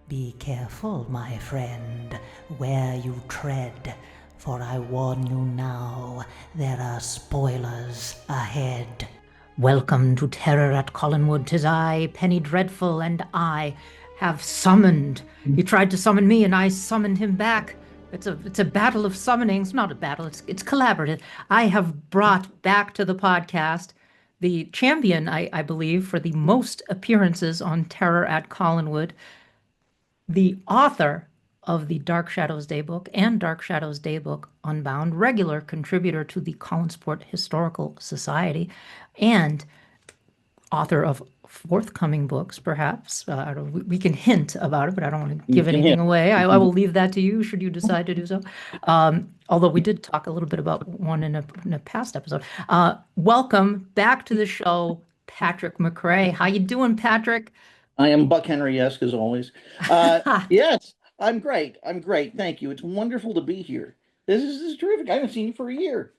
Be careful, my friend, where you tread, for I warn you now, there are spoilers ahead. Welcome to Terror at Collinwood. 'Tis I, Penny Dreadful, and I have summoned. He tried to summon me, and I summoned him back. It's a battle of summonings. Not a battle. It's collaborative. I have brought back to the podcast the champion, I believe, for the most appearances on Terror at Collinwood, the author of the Dark Shadows Daybook and Dark Shadows Daybook Unbound, regular contributor to the Collinsport Historical Society, and author of forthcoming books, perhaps. We can hint about it, but I don't want to give anything away. I will leave that to you should you decide to do so. Although we did talk a little bit about one in a past episode. Welcome back to the show, Patrick McCray. How you doing, Patrick? I am Buck Henry-esque as always. Yes, I'm great. I'm great. Thank you. It's wonderful to be here. This is terrific. I haven't seen you for a year.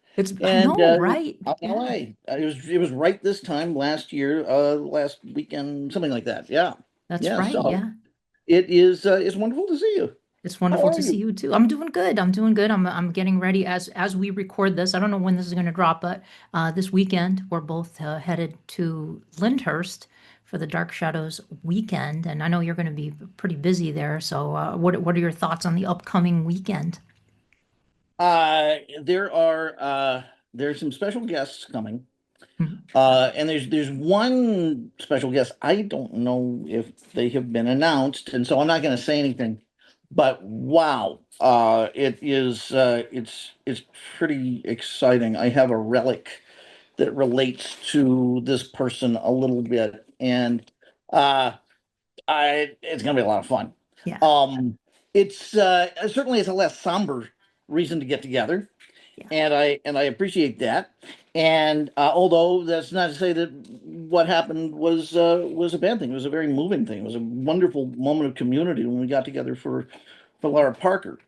I know, right? LA. It was right this time last year, last weekend, something like that. Yeah. That's right. So yeah. It's wonderful to see you. It's wonderful to see you too. I'm doing good. I'm getting ready as we record this. I don't know when this is going to drop, but this weekend we're both headed to Lyndhurst for the Dark Shadows weekend, and I know you're going to be pretty busy there. So, what are your thoughts on the upcoming weekend? There's some special guests coming, and there's one special guest. I don't know if they have been announced, and so I'm not going to say anything. But wow, it's pretty exciting. I have a relic that relates to this person a little bit, and it's gonna be a lot of fun. Yeah. It's certainly it's a less somber reason to get together, and I appreciate that. And although that's not to say that what happened was a bad thing. It was a very moving thing. It was a wonderful moment of community when we got together for Laura Parker.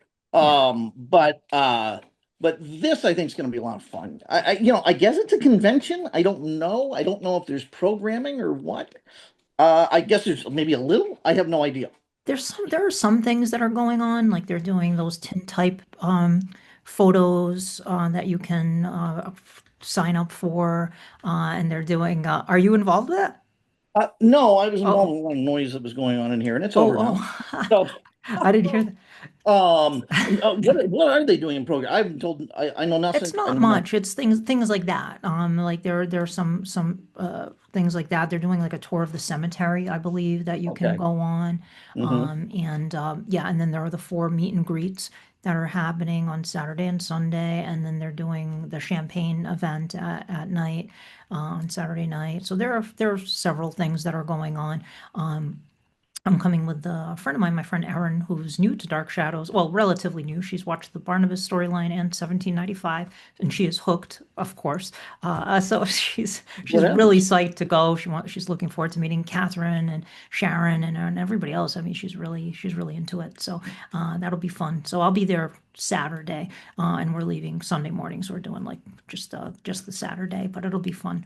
But this, I think, is going to be a lot of fun. I guess it's a convention. I don't know. I don't know if there's programming or what. I guess there's maybe a little. I have no idea. There are some things that are going on, like they're doing those tintype photos that you can sign up for, and they're doing. Are you involved with that? No, I was involved with one noise that was going on in here, and it's over now. So, I didn't hear that. What are they doing in program? I've been told I know nothing. It's not much. It's things like that. Like there are some things like that. They're doing like a tour of the cemetery, I believe, that you can go on. And then there are the 4 meet and greets that are happening on Saturday and Sunday, and then they're doing the champagne event at night on Saturday night. So there are several things that are going on. I'm coming with a friend of mine, my friend Erin, who's new to Dark Shadows. Well, relatively new. She's watched the Barnabas storyline and 1795, and she is hooked, of course. So she's really psyched to go. She's looking forward to meeting Catherine and Sharon and everybody else. I mean, she's really into it. So that'll be fun. So I'll be there Saturday, and we're leaving Sunday morning. So we're doing like just the Saturday, but it'll be fun.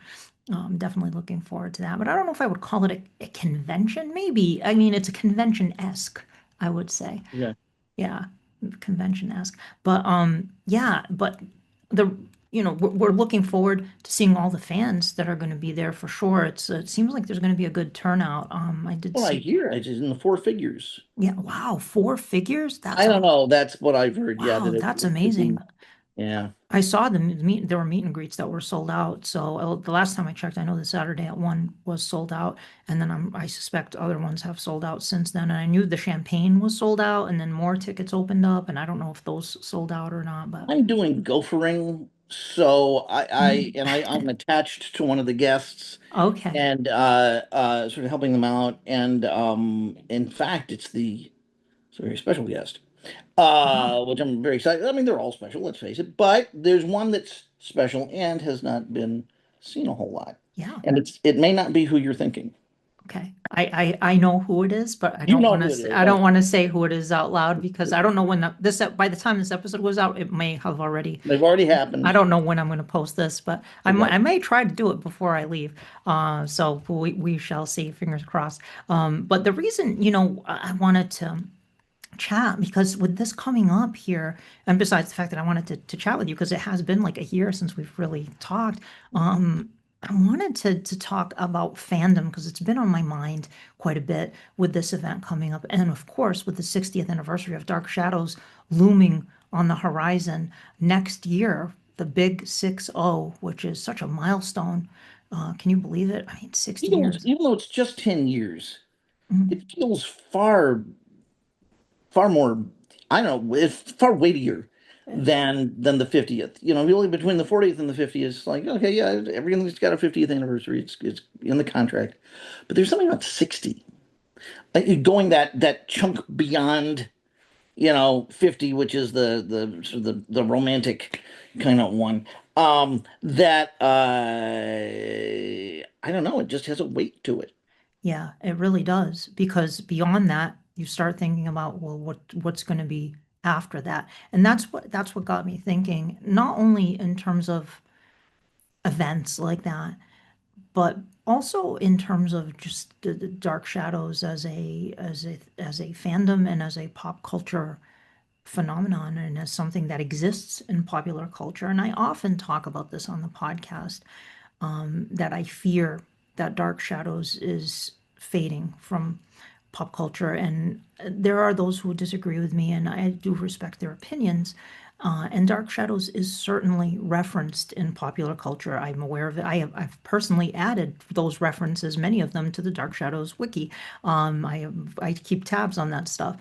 I'm definitely looking forward to that, but I don't know if I would call it a convention. Maybe. I mean, it's a convention-esque, I would say. Yeah, convention-esque. But we're looking forward to seeing all the fans that are going to be there for sure. It seems like there's going to be a good turnout. I hear it's in the 4 figures. Yeah, wow, 4 figures? I don't know. That's what I've heard. Wow, that's amazing. Yeah. I saw there were meet and greets that were sold out. So the last time I checked, I know the Saturday at one was sold out, and then I suspect other ones have sold out since then. And I knew the champagne was sold out, and then more tickets opened up, and I don't know if those sold out or not, but I'm doing gophering, so mm. I'm attached to one of the guests Okay. and sort of helping them out. And in fact, it's a very special guest. Oh, Which I'm very excited. I mean, they're all special, let's face it, but there's one that's special and has not been seen a whole lot. yeah. And it may not be who you're thinking. Okay. I know who it is, but You know who it is. I don't Okay. want to say who it is out loud because I don't know when by the time this episode goes out, it may have already. They've already I happened. don't know when I'm going to post this, but Okay. I may try to do it before I leave. So we shall see. Fingers crossed. But the reason, I wanted to chat because with this coming up here, and besides the fact that I wanted to chat with you because it has been like a year since we've really talked, I wanted to talk about fandom because it's been on my mind quite a bit with this event coming up, and of course with the 60th anniversary of Dark Shadows looming on the horizon next year, the big 60, which is such a milestone. Can you believe it? I mean, 60 years. Even though it's just 10 years, Mhm. it feels far more, I don't know, it's far weightier than the 50th. Really between the 40th and the 50th, it's like, okay, yeah, everything's got a 50th anniversary. It's in the contract. But there's something about 60. Like going that chunk beyond, 50, which is the sort of the romantic kind of one. That I don't know, it just has a weight to it. Yeah, it really does. Because beyond that, you start thinking about, well, what's going to be after that? And that's what got me thinking, not only in terms of events like that, but also in terms of just the Dark Shadows as a fandom and as a pop culture phenomenon and as something that exists in popular culture. And I often talk about this on the podcast, that I fear that Dark Shadows is fading from pop culture. And there are those who disagree with me, and I do respect their opinions. And Dark Shadows is certainly referenced in popular culture. I'm aware of it. I've personally added those references, many of them, to the Dark Shadows wiki. I keep tabs on that stuff.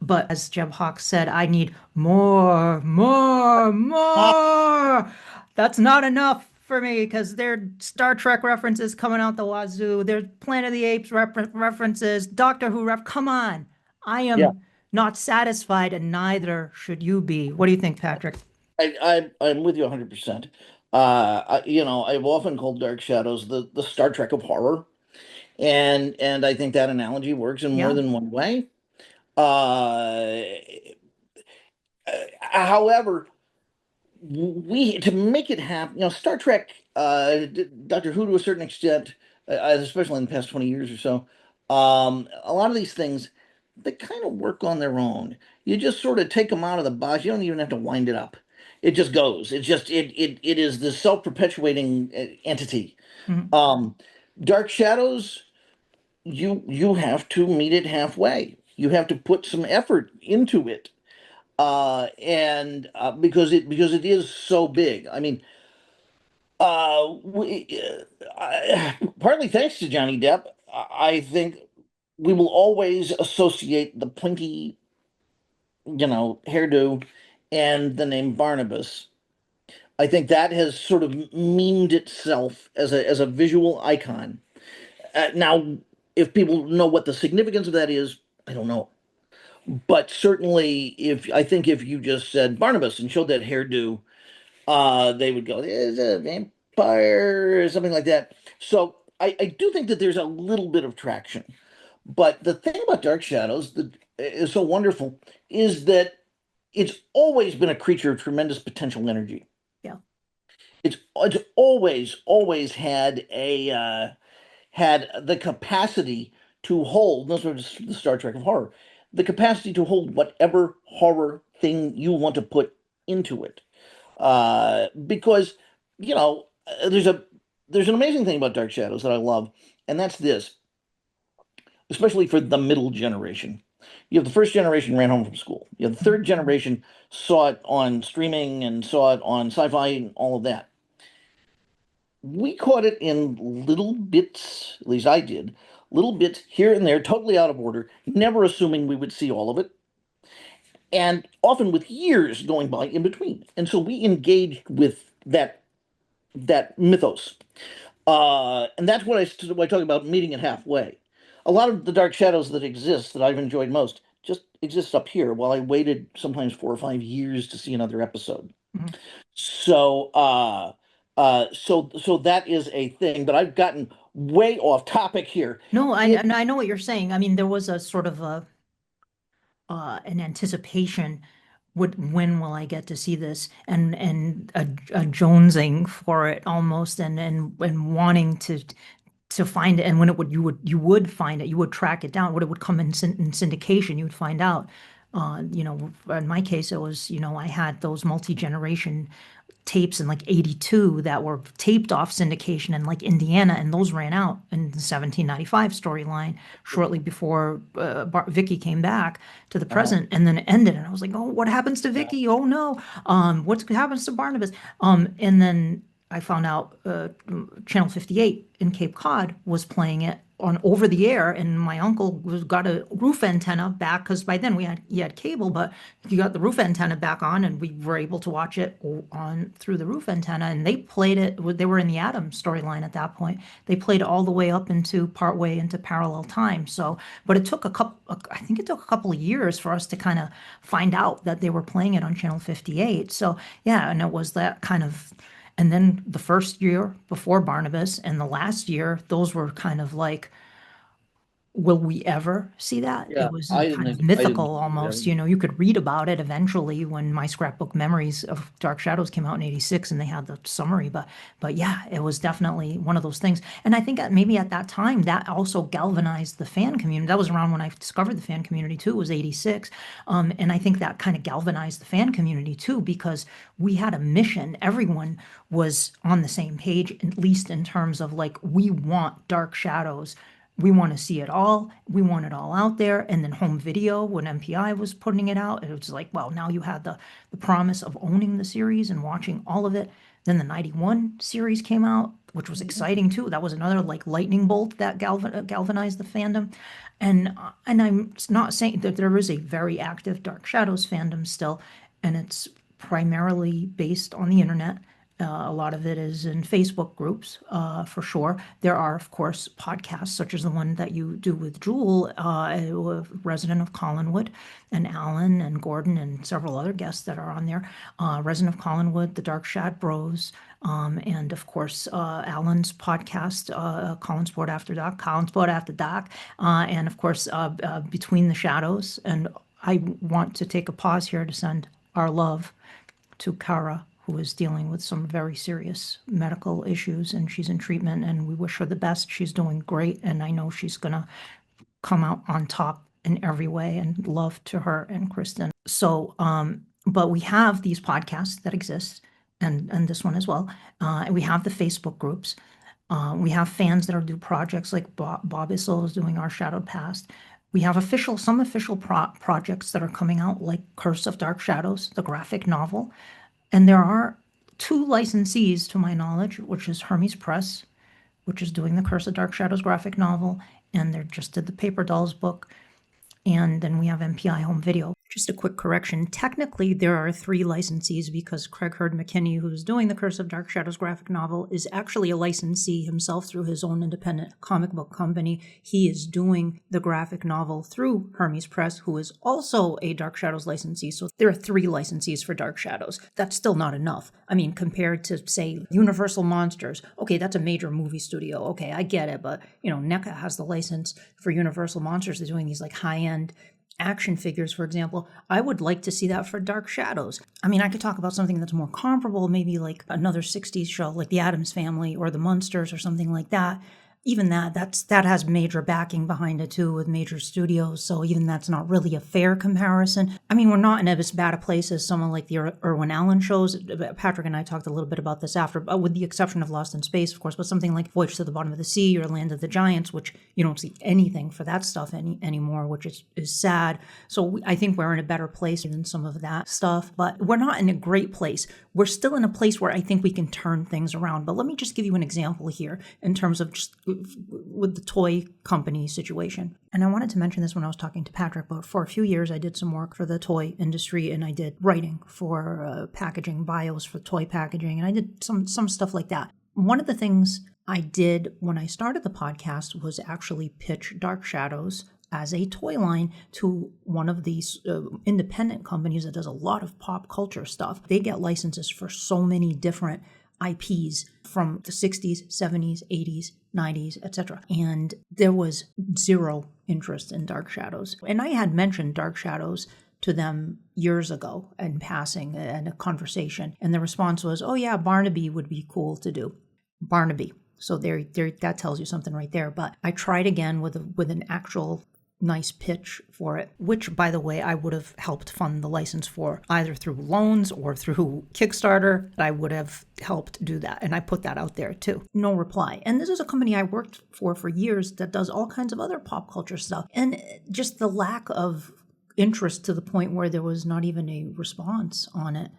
But as Jeb Hawks said, I need more, more, Ah, more. That's not enough for me because there are Star Trek references coming out the wazoo. There's Planet of the Apes references, Doctor Who Come on. I yeah, am not satisfied, and neither should you be. What do you think, Patrick? I'm with you 100%. I've often called Dark Shadows the Star Trek of horror, and I think that analogy works in more Yeah, than one way. Uh, However, we to make it happen, Star Trek, Doctor Who to a certain extent, especially in the past 20 years or so, a lot of these things they kind of work on their own. You just sort of take them out of the box. You don't even have to wind it up. It just goes. It is the self-perpetuating entity. mhm, Um, Dark Shadows, you have to meet it halfway. You have to put some effort into it and because it is so big. I mean, partly thanks to Johnny Depp, I think we will always associate the pointy, hairdo and the name Barnabas. I think that has sort of memed itself as a visual icon. Now, if people know what the significance of that is, I don't know. But certainly, if I think if you just said Barnabas and showed that hairdo, they would go, "There's a vampire," or something like that. So I do think that there's a little bit of traction. But the thing about Dark Shadows that is so wonderful is that it's always been a creature of tremendous potential energy. yeah, It's always had the capacity to hold. Those are the Star Trek of horror, the capacity to hold whatever horror thing you want to put into it. Because there's an amazing thing about Dark Shadows that I love, and that's this, especially for the middle generation. You have the first generation ran home from school. You have the third generation saw it on streaming and saw it on sci-fi and all of that. We caught it in little bits, at least I did, little bits here and there, totally out of order, never assuming we would see all of it, and often with years going by in between. And so we engaged with that mythos. And that's what I talk about meeting it halfway. A lot of the dark shadows that exist that I've enjoyed most just exist up here while I waited sometimes 4 or 5 years to see another episode. Mhm. So so that is a thing, but I've gotten way off topic here. No, It I know what you're saying. I mean, there was a sort of an anticipation, when will I get to see this, and a jonesing for it almost, and wanting to find it. And when it would, you would find it, you would track it down when it would come in syndication, you would find out. In my case, it was, I had those multi-generation tapes in like 82 that were taped off syndication in like Indiana, and those ran out in the 1795 storyline shortly before Vicky came back to the present, and then it ended, and I was like, oh, what happens to Vicky? Oh no. What happens to Barnabas? And then I found out Channel 58 in Cape Cod was playing it on over the air, and my uncle got a roof antenna back, because by then he had cable, but he got the roof antenna back on, and we were able to watch it on through the roof antenna. And they played it. They were in the Adams storyline at that point. They played all the way up into partway into parallel time. So, but it took I think it took a couple of years for us to kind of find out that they were playing it on Channel 58. So yeah, and it was that kind of. And then the first year before Barnabas and the last year, those were kind of like, will we ever see that? Yeah, It was I kind of didn't I mythical didn't almost. You could read about it eventually when my scrapbook memories of Dark Shadows came out in 86 and they had the summary. But yeah, it was definitely one of those things. And I think maybe at that time that also galvanized the fan community. That was around when I discovered the fan community too. It was 86. And I think that kind of galvanized the fan community too, because we had a mission. Everyone was on the same page, at least in terms of like, we want Dark Shadows. We want to see it all. We want it all out there. And then home video, when MPI was putting it out, it was like, well, now you had the promise of owning the series and watching all of it. Then the 91 series came out, which was exciting too. That was another like lightning bolt that galvanized the fandom. And I'm not saying that there is a very active Dark Shadows fandom still, and it's primarily based on the internet. A lot of it is in Facebook groups, for sure. There are, of course, podcasts such as the one that you do with Jewel, a resident of Collinwood, and Alan and Gordon and several other guests that are on there. Resident of Collinwood, the Dark Shad Bros, and of course, Alan's podcast, Collinsport After Dark, Collinsport After Dark, and of course, Between the Shadows. And I want to take a pause here to send our love to Kara, who is dealing with some very serious medical issues, and she's in treatment, and we wish her the best. She's doing great, and I know she's going to come out on top in every way, and love to her and Kristen. So, but we have these podcasts that exist, and this one as well. And we have the Facebook groups. We have fans that are doing projects like Bob Issel is doing Our Shadowed Past. We have some official projects that are coming out, like Curse of Dark Shadows, the graphic novel. And there are 2 licensees, to my knowledge, which is Hermes Press, which is doing the Curse of Dark Shadows graphic novel, and they just did the Paper Dolls book. And then we have MPI Home Video. Just a quick correction. Technically, there are 3 licensees, because Craig Hurd McKinney, who's doing the Curse of Dark Shadows graphic novel, is actually a licensee himself through his own independent comic book company. He is doing the graphic novel through Hermes Press, who is also a Dark Shadows licensee. So there are 3 licensees for Dark Shadows. That's still not enough. I mean, compared to, say, Universal Monsters. Okay, that's a major movie studio. Okay, I get it. But, NECA has the license for Universal Monsters. They're doing these like high-end action figures, for example. I would like to see that for Dark Shadows. I mean, I could talk about something that's more comparable, maybe like another 60s show like The Addams Family or The Munsters or something like that. even that has major backing behind it too, with major studios. So even that's not really a fair comparison. I mean, we're not in as bad a place as someone like the Irwin Allen shows. Patrick and I talked a little bit about this after, with the exception of Lost in Space, of course, but something like Voyage to the Bottom of the Sea or Land of the Giants, which you don't see anything for that stuff anymore, which is sad. So I think we're in a better place than some of that stuff, but we're not in a great place. We're still in a place where I think we can turn things around. But let me just give you an example here in terms of just with the toy company situation. And I wanted to mention this when I was talking to Patrick, but for a few years I did some work for the toy industry, and I did writing for packaging, bios for toy packaging, and I did some stuff like that. One of the things I did when I started the podcast was actually pitch Dark Shadows as a toy line to one of these independent companies that does a lot of pop culture stuff. They get licenses for so many different IPs from the 60s, 70s, 80s, 90s, etc. And there was zero interest in Dark Shadows. And I had mentioned Dark Shadows to them years ago in passing in a conversation. And the response was, oh yeah, Barnaby would be cool to do. Barnaby. So there, that tells you something right there. But I tried again with an actual nice pitch for it, which, by the way, I would have helped fund the license for either through loans or through Kickstarter. I would have helped do that. And I put that out there too. No reply. And this is a company I worked for years that does all kinds of other pop culture stuff. And just the lack of interest to the point where there was not even a response on it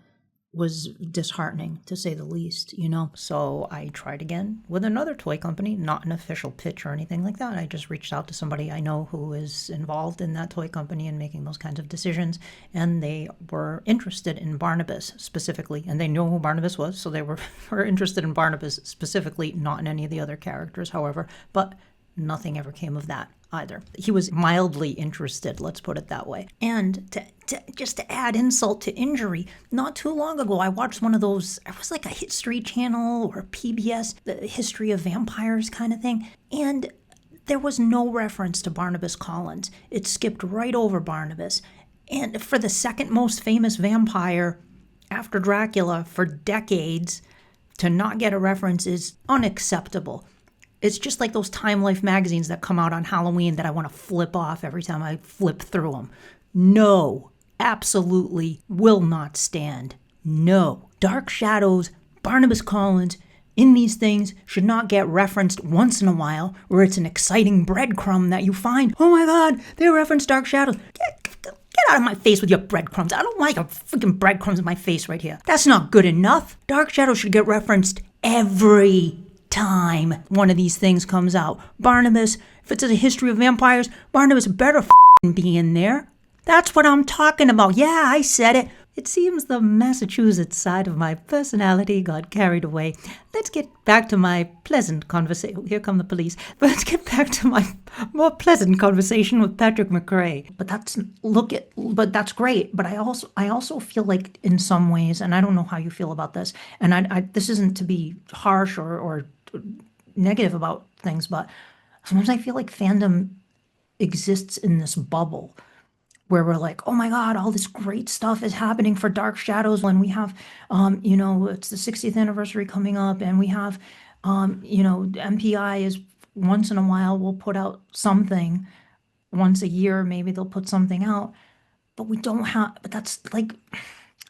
was disheartening, to say the least, you know. So I tried again with another toy company, not an official pitch or anything like that. I just reached out to somebody I know who is involved in that toy company and making those kinds of decisions, and they were interested in Barnabas specifically, and they knew who Barnabas was, so they were interested in Barnabas specifically, not in any of the other characters, however, but nothing ever came of that either. He was mildly interested, let's put it that way. And just to add insult to injury, not too long ago, I watched one of those, it was like a History Channel or PBS, the history of vampires kind of thing. And there was no reference to Barnabas Collins. It skipped right over Barnabas. And for the second most famous vampire after Dracula for decades, to not get a reference is unacceptable. It's just like those Time Life magazines that come out on Halloween that I want to flip off every time I flip through them. No, absolutely will not stand. No. Dark Shadows, Barnabas Collins, in these things should not get referenced once in a while where it's an exciting breadcrumb that you find. Oh my God, they referenced Dark Shadows. Get out of my face with your breadcrumbs. I don't like your freaking breadcrumbs in my face right here. That's not good enough. Dark Shadows should get referenced every time one of these things comes out. Barnabas, if it's a history of vampires, Barnabas better be in there. That's what I'm talking about. Yeah, I said it. It seems the Massachusetts side of my personality got carried away. Let's get back to my pleasant conversation. Here come the police. Let's get back to my more pleasant conversation with Patrick McCray. But that's great. But I also feel like in some ways, and I don't know how you feel about this, and I this isn't to be harsh or negative about things, but sometimes I feel like fandom exists in this bubble where we're like, oh my God, all this great stuff is happening for Dark Shadows when we have, it's the 60th anniversary coming up, and we have, MPI is once in a while will put out something once a year, maybe they'll put something out, but we don't have, but that's like,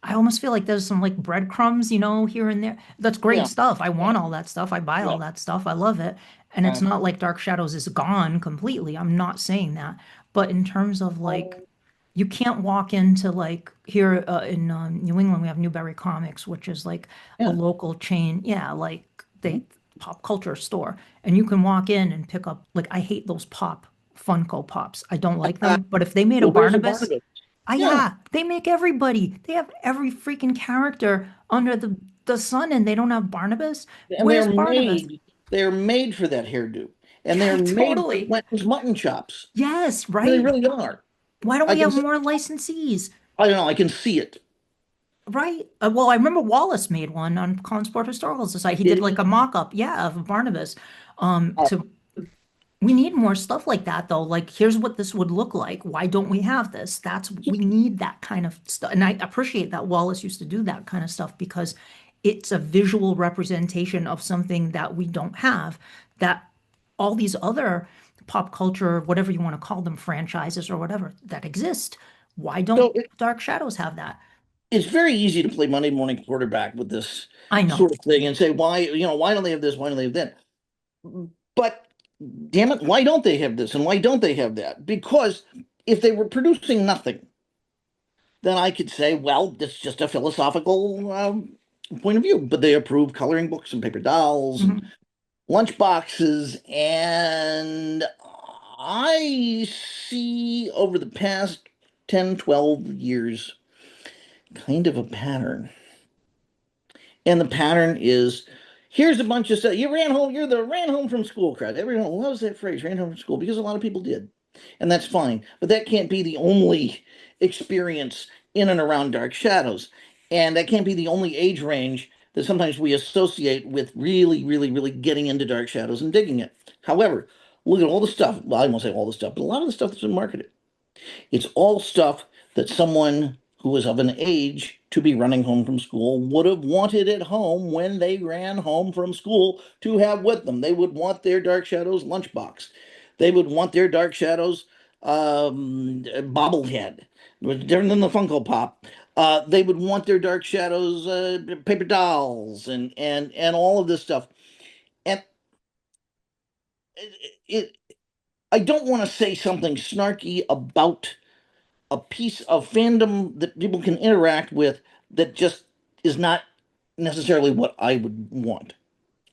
I almost feel like there's some like breadcrumbs, here and there. That's great stuff. I want all that stuff. I buy all that stuff. I love it. And it's not like Dark Shadows is gone completely. I'm not saying that. But in terms of like, you can't walk into like here in New England, we have Newberry Comics, which is like a local chain. Yeah, like they pop culture store. And you can walk in and pick up, like, I hate those Funko Pops. I don't like them. But if they made a Barnabas. Yeah, they make everybody. They have every freaking character under the sun, and they don't have Barnabas. And Where's Barnabas? They're made for that hairdo. And they're totally made for mutton chops. Yes, right. They really are. Why don't we have more licensees? I don't know. I can see it. Right. Well, I remember Wallace made one on Collinsport Historical Society. He did like a mock-up, of Barnabas. We need more stuff like that, though. Like, here's what this would look like. Why don't we have this? We need that kind of stuff. And I appreciate that Wallace used to do that kind of stuff because it's a visual representation of something that we don't have that all these other pop culture, whatever you want to call them, franchises or whatever that exist. Why don't So Dark Shadows have that? it's very easy to play Monday morning quarterback with this I know. sort of thing and say, why, why don't they have this? Why don't they have that? But damn it, why don't they have this? And why don't they have that? Because if they were producing nothing, then I could say, well, it's just a philosophical point of view. But they approve coloring books and paper dolls and Mhm. lunch boxes. And I see over the past 10, 12 years kind of a pattern. And the pattern is here's a bunch of stuff. You ran home, you're the ran home from school crowd. Everyone loves that phrase, ran home from school, because a lot of people did. And that's fine. But that can't be the only experience in and around Dark Shadows. And that can't be the only age range that sometimes we associate with really, really, really getting into Dark Shadows and digging it. However, look at all the stuff. Well, I won't say all the stuff, but a lot of the stuff that's been marketed. It's all stuff that someone who was of an age to be running home from school would have wanted at home when they ran home from school to have with them. They would want their Dark Shadows lunchbox. They would want their Dark Shadows bobblehead, different than the Funko Pop. They would want their Dark Shadows paper dolls and all of this stuff. And it I don't want to say something snarky about a piece of fandom that people can interact with that just is not necessarily what I would want,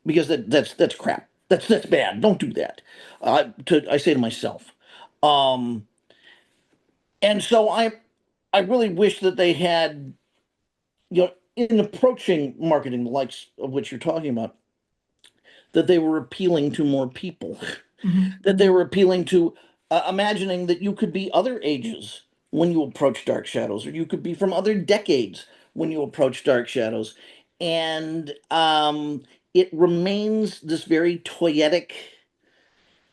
because that's crap. That's bad. Don't do that. I say to myself, um, and so I really wish that they had, in approaching marketing the likes of which you're talking about, that they were appealing to more people, Mhm. that they were appealing to imagining that you could be other ages when you approach Dark Shadows, or you could be from other decades when you approach Dark Shadows. And it remains this very toyetic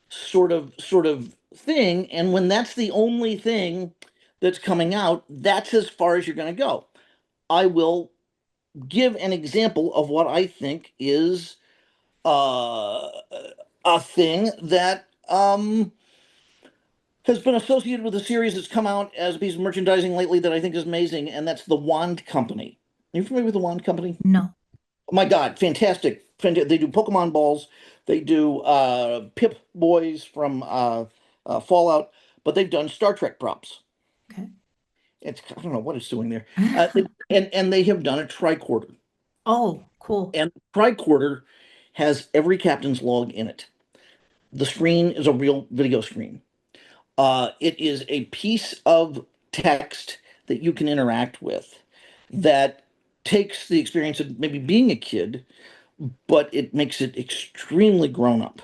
sort of thing. And when that's the only thing that's coming out, that's as far as you're going to go. I will give an example of what I think is uh, a thing that has been associated with a series that's come out as a piece of merchandising lately that I think is amazing, and that's the Wand Company. Are you familiar with the Wand Company? No. Oh my God, fantastic. They do Pokemon balls, they do Pip Boys from Fallout, but they've done Star Trek props. Okay. I don't know what it's doing there. And they have done a tricorder. Oh, cool. And tricorder has every captain's log in it. The screen is a real video screen. It is a piece of text that you can interact with that takes the experience of maybe being a kid, but it makes it extremely grown up.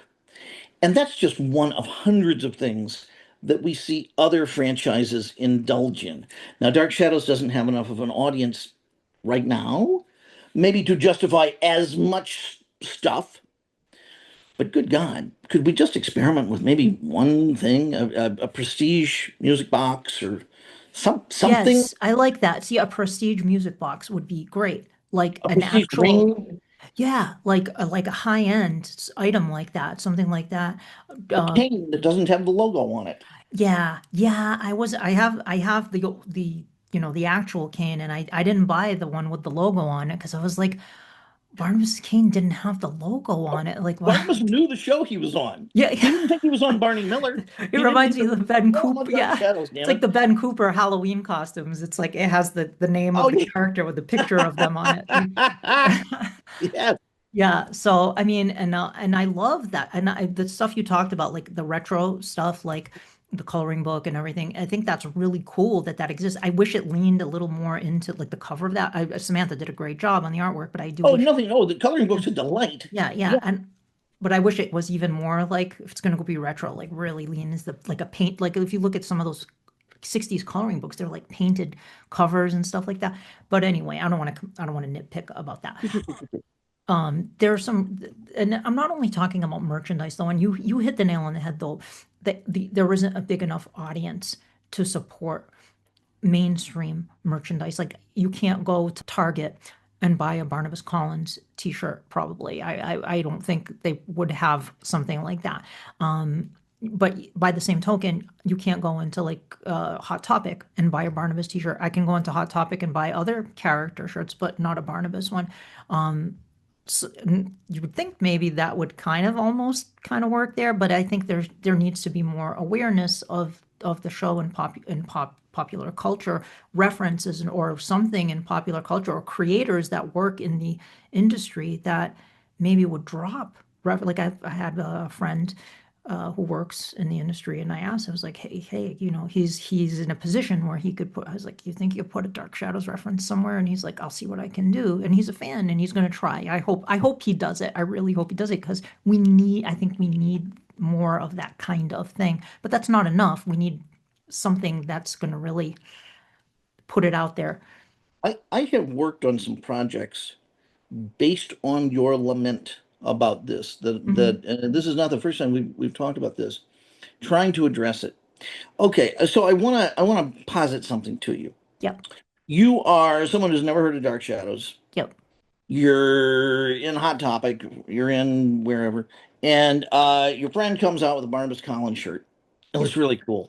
And that's just one of hundreds of things that we see other franchises indulge in. Now, Dark Shadows doesn't have enough of an audience right now, maybe to justify as much stuff. But good God, could we just experiment with maybe one thing, a prestige music box or something, Yes, I like that. See, a prestige music box would be great. Like a an prestige actual, ring, yeah, like a high-end item like that, something like that. a Uh, cane that doesn't have the logo on it? yeah, yeah. I have the actual cane, and I didn't buy the one with the logo on it because I was like, Barnabas Kane didn't have the logo on it. Like, what? Barnabas knew the show he was on. Yeah, He yeah. didn't think he was on Barney Miller. It He didn't reminds think me that, of the Ben oh, I'm Cooper. on Dark Yeah. Shadows, It's damn like it. the Ben Cooper Halloween costumes. It's like it has the name Oh, of the yeah. character with the picture of them on it. Yes. Yeah, so I mean, and I love that, and the stuff you talked about, like the retro stuff, like the coloring book and everything. I think that's really cool that that exists. I wish it leaned a little more into like the cover of that. Samantha did a great job on the artwork, but I do Oh, wish, nothing. Oh, the coloring yeah, book's a delight. yeah, yeah, Yeah. and but I wish it was even more like if it's going to be retro, like really lean into the like a paint. Like if you look at some of those 60s coloring books, they're like painted covers and stuff like that. But anyway, I don't want to nitpick about that. There's some, and I'm not only talking about merchandise though, and you hit the nail on the head though, that there isn't a big enough audience to support mainstream merchandise. Like you can't go to Target and buy a Barnabas Collins t-shirt, probably. I don't think they would have something like that. But by the same token, you can't go into like Hot Topic and buy a Barnabas t-shirt. I can go into Hot Topic and buy other character shirts, but not a Barnabas one. So you would think maybe that would kind of almost kind of work there, but I think there needs to be more awareness of the show in popular culture references or something in popular culture or creators that work in the industry that maybe would drop. Like I had a friend who works in the industry, and I asked him, I was like, hey, he's in a position where he could put. I was like, you think you could put a Dark Shadows reference somewhere? And he's like, I'll see what I can do. And he's a fan, and he's going to try. I hope he does it. I really hope he does it because I think we need more of that kind of thing. But that's not enough. We need something that's going to really put it out there. I have worked on some projects based on your lament about this. Hmm. And this is not the first time we've talked about this, trying to address it. Okay, so I wanna posit something to you. Yep. You are someone who's never heard of Dark Shadows. Yep. You're in Hot Topic, you're in wherever, and your friend comes out with a Barnabas Collins shirt. It looks really cool.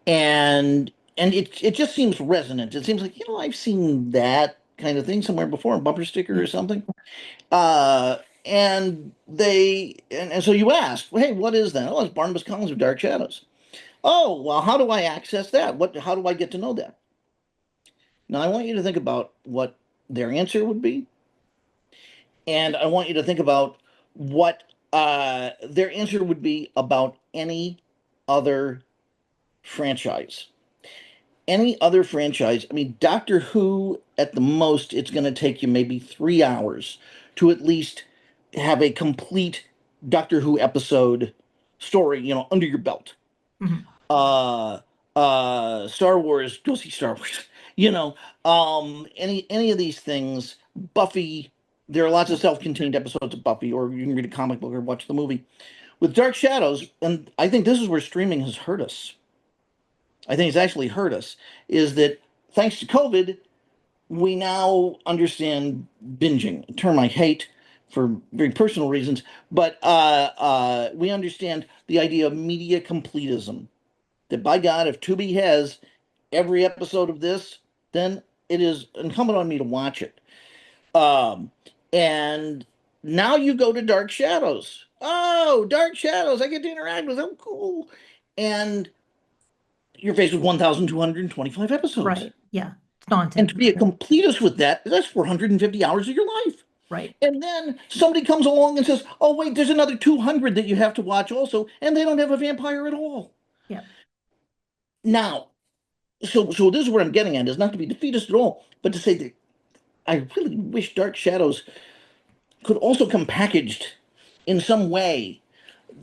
And it just seems resonant. It seems like, I've seen that kind of thing somewhere before, a bumper sticker or Yep. something. And so you ask, well, hey, what is that? Oh, it's Barnabas Collins of Dark Shadows. Oh, well, how do I access that? How do I get to know that? Now, I want you to think about what their answer would be, and I want you to think about what their answer would be about any other franchise. Any other franchise, I mean, Doctor Who, at the most, it's going to take you maybe 3 hours to at least have a complete Doctor Who episode story, under your belt. Hmm. Uh, Star Wars, go see Star Wars. Any of these things, Buffy, there are lots of Yep. self-contained episodes of Buffy, or you can read a comic book or watch the movie. With Dark Shadows, and I think this is where streaming has hurt us. I think it's actually hurt us, is that thanks to COVID, we now understand binging, a term I hate for very personal reasons, but we understand the idea of media completism. That by God, if Tubi has every episode of this, then it is incumbent on me to watch it. Um, and now you go to Dark Shadows. Oh, Dark Shadows! I get to interact with them. Cool. And you're faced with 1,225 episodes. Right. Yeah. It's And to daunting. be a Yeah. completist with that, that's 450 hours of your life. Right. And then somebody comes along and says, oh, wait, there's another 200 that you have to watch also, and they don't have a vampire at all. Yeah. Now, so this is where I'm getting at, is not to be defeatist at all, but to say that I really wish Dark Shadows could also come packaged in some way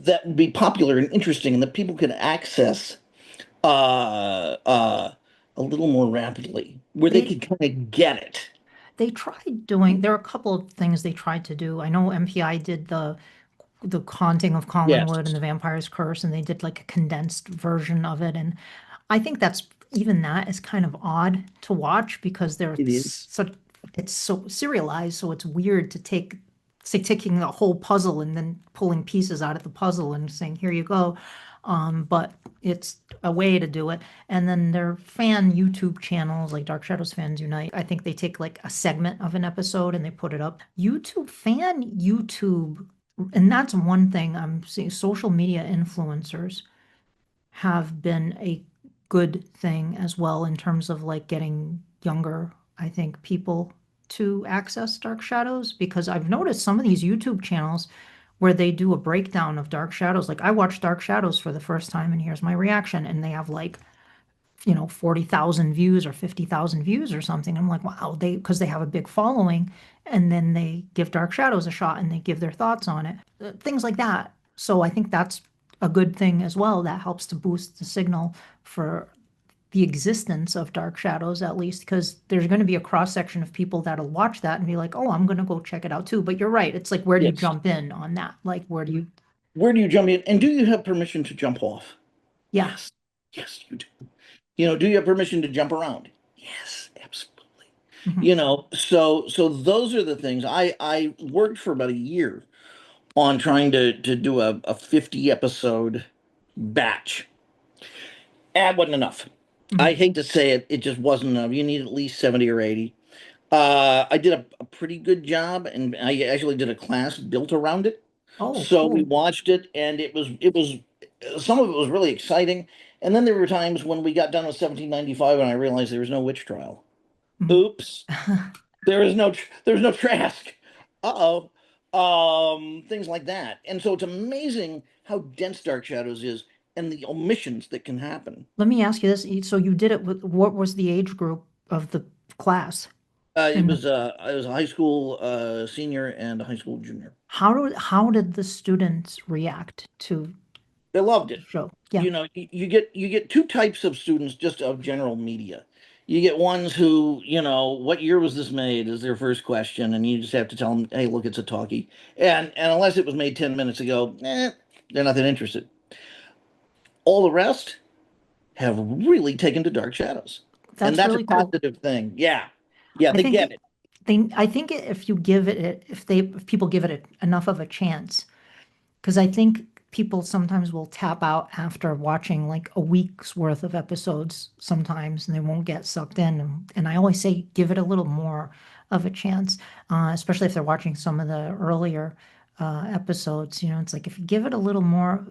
that would be popular and interesting and that people could access uh, uh, a little more rapidly, where they They could kind of get it. they tried doing, there are a couple of things they tried to do. I know MPI did the Haunting of Collinwood and Yes, the Vampire's Curse, and they did like a condensed version of it. And I think that's even that is kind of odd to watch because it is. it's so serialized, so it's weird to say taking the whole puzzle and then pulling pieces out of the puzzle and saying, here you go. But it's a way to do it. And then their fan YouTube channels, like Dark Shadows Fans Unite, I think they take like a segment of an episode and they put it up. YouTube, and that's one thing I'm seeing. Social media influencers have been a good thing as well in terms of like getting younger, I think, people to access Dark Shadows because I've noticed some of these YouTube channels where they do a breakdown of Dark Shadows. Like I watched Dark Shadows for the first time and here's my reaction, and they have like 40,000 views or 50,000 views or something. I'm like, wow, because they have a big following, and then they give Dark Shadows a shot and they give their thoughts on it, things like that. So I think that's a good thing as well. That helps to boost the signal for the existence of Dark Shadows, at least, because there's going to be a cross section of people that'll watch that and be like, oh, I'm going to go check it out too. But you're right. It's like, where do you Yes. jump in on that? Like, where do you, Where do you jump in? And do you have permission to jump off? yeah, Yes. Yes, you do. Do you have permission to jump around? Yes, absolutely. Mhm. So those are the things. I worked for about a year on trying to do a 50 episode batch. That wasn't enough. I Mhm. hate to say it, it just wasn't enough. You need at least 70 or 80. I did a pretty good job, and I actually did a class built around it. Oh, So we cool. watched it, and it was some of it was really exciting. And then there were times when we got done with 1795, and I realized there was no witch trial. Mhm. Oops, there's no Trask. Uh-oh. Things like that. And so it's amazing how dense Dark Shadows is and the omissions that can happen. Let me ask you this. So you did it with, what was the age group of the class? It And the, was I was a high school senior and a high school junior. how did the students react to They loved the it. show? Yeah. You get two types of students just of general media. You get ones who, what year was this made is their first question, and you just have to tell them, hey, look, it's a talkie. And unless it was made 10 minutes ago, they're not that interested. All the rest have really taken to Dark Shadows. And That's that's a really cool. positive thing. Yeah. Yeah, I they think get it. I think if you give it, if people give it enough of a chance, because I think people sometimes will tap out after watching like a week's worth of episodes sometimes, and they won't get sucked in. And I always say give it a little more of a chance, especially if they're watching some of the earlier episodes. It's like if you give it a little more,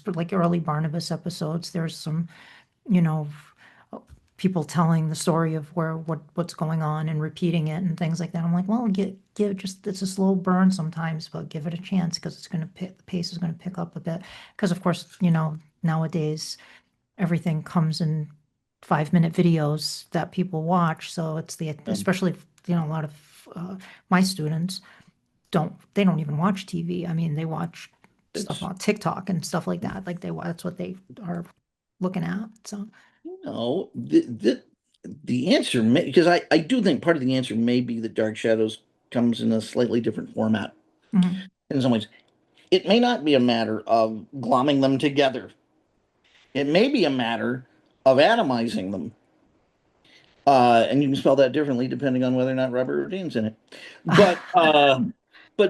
like early Barnabas episodes, there's some, you know, people telling the story of what's going on and repeating it and things like that. I'm like, well, give just it's a slow burn sometimes, but give it a chance because the pace is gonna pick up a bit. Because of course, nowadays everything comes in 5-minute videos that people watch. So it's Um, especially a lot of my students they don't even watch TV. I mean, they watch stuff it's on TikTok and stuff like that. Like that's what they are looking at. So. No, the answer may, because I do think part of the answer may be that Dark Shadows comes in a slightly different format Mhm. in some ways. It may not be a matter of glomming them together. It may be a matter of atomizing them. And you can spell that differently depending on whether or not Robert Rodine's in it. But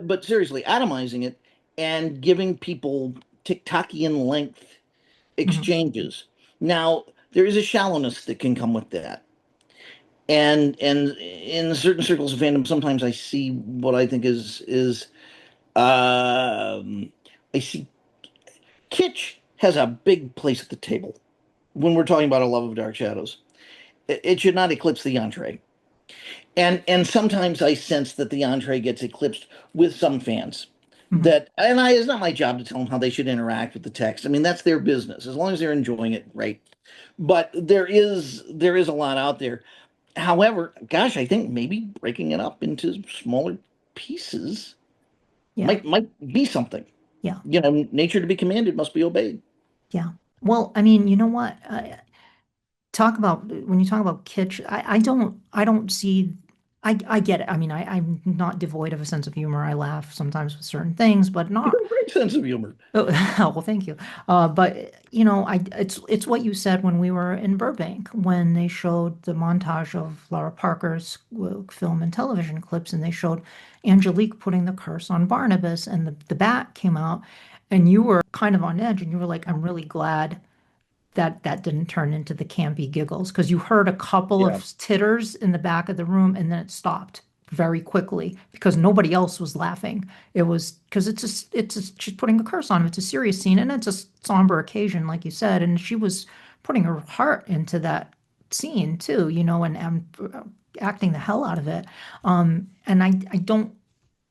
but seriously, atomizing it and giving people TikTokian length Mhm. exchanges. Now, there is a shallowness that can come with that. And in certain circles of fandom, sometimes I see what I think is I see kitsch has a big place at the table when we're talking about a love of Dark Shadows. It should not eclipse the entree. And sometimes I sense that the entree gets eclipsed with some fans. Mhm. It's not my job to tell them how they should interact with the text. I mean, that's their business. As long as they're enjoying it, right? But there is a lot out there. However, gosh, I think maybe breaking it up into smaller pieces Yeah. might be something. Yeah. Nature to be commanded must be obeyed. Yeah. Well, I mean, you know what? Talk about when you talk about kitsch, I don't see I get it. I mean, I'm not devoid of a sense of humor. I laugh sometimes with certain things, but You not. have a great sense of humor. Oh, well, thank you. But it's what you said when we were in Burbank when they showed the montage of Laura Parker's film and television clips, and they showed Angelique putting the curse on Barnabas, and the bat came out, and you were kind of on edge, and you were like, I'm really glad that didn't turn into the campy giggles because you heard a couple Yeah, of titters in the back of the room and then it stopped very quickly because nobody else was laughing. It was because she's putting a curse on him. It's a serious scene and it's a somber occasion, like you said, and she was putting her heart into that scene too, and acting the hell out of it. And I don't